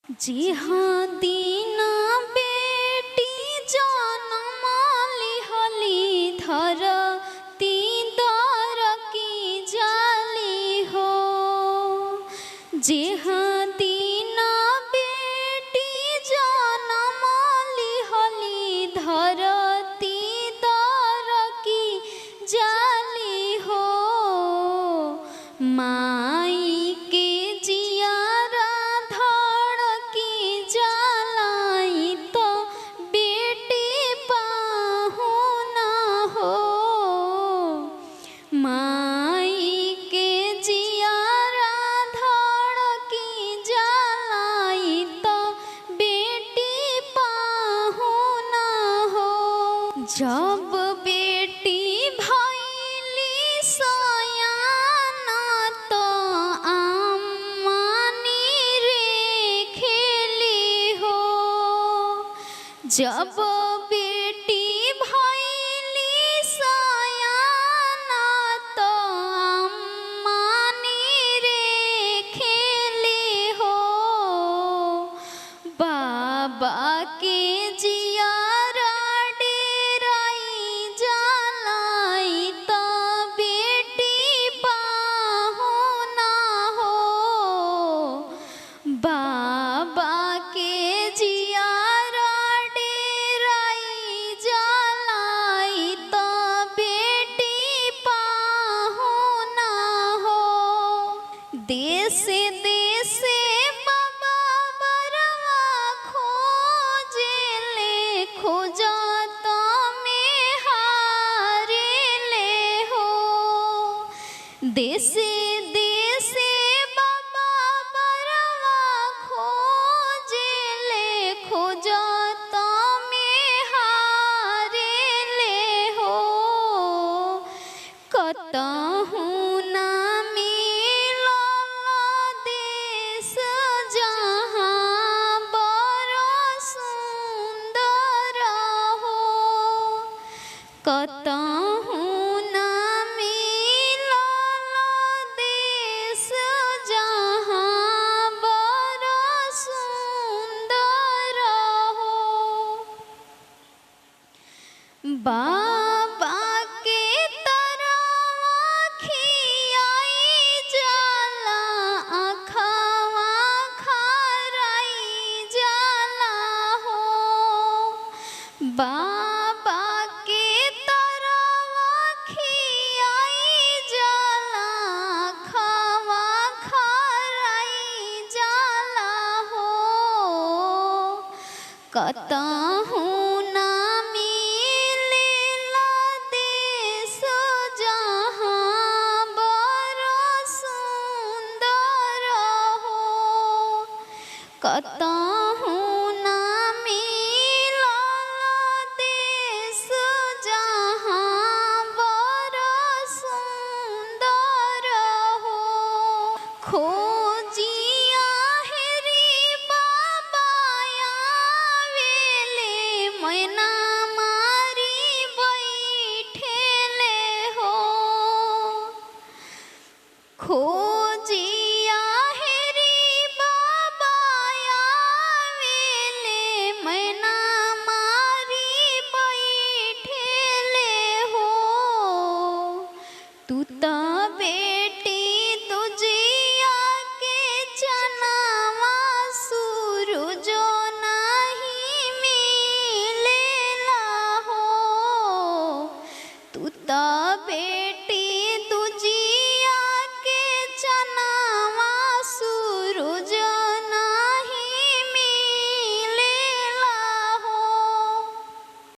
जी हाँ दीना बेटी जन्म लिहली धरती दर की जाली हो। जी हाँ दीना बेटी जन्म लिहली धरती दर की जाली हो। माई के जियारा धड़की जलाई तो बेटी पाहुना हो। माई के जियारा धड़की जलाई तो बेटी पाहुना हो। जब बेटी भइली सयाना तो अम्मानी रे खेली हो। जब बेटी भइली सयाना तो अम्मानी रे खेली हो। बाबा के जियारा डेराई जलाई तो बेटी पाहुना हो। बाबा के जियारा डेराई जलाई तो बेटी पाहुना हो। देश देशे बाबा बरवा खोजेले खोजत में हारेले हो। देशे देशे बाबा बरवा खोजेले खोजत में हारेले हो। कतहु ना मिलल देश जहाँ बड़ सुंदर हो। कतहु ना मिलल देश जहाँ बड़ सुंदर हो। बाबा के तरवा खियाई जाला अखवा खराई जाला हो। बाबा के तरवा खियाई जाला अखवा खराई जाला हो। कतहु ना मिलेला देश जहाँ बड़ सुंदर हो। कतहु ना मिलल देश जहाँ बड़ सुंदर हो। खोजिया हेरी बाबा आवेले मैना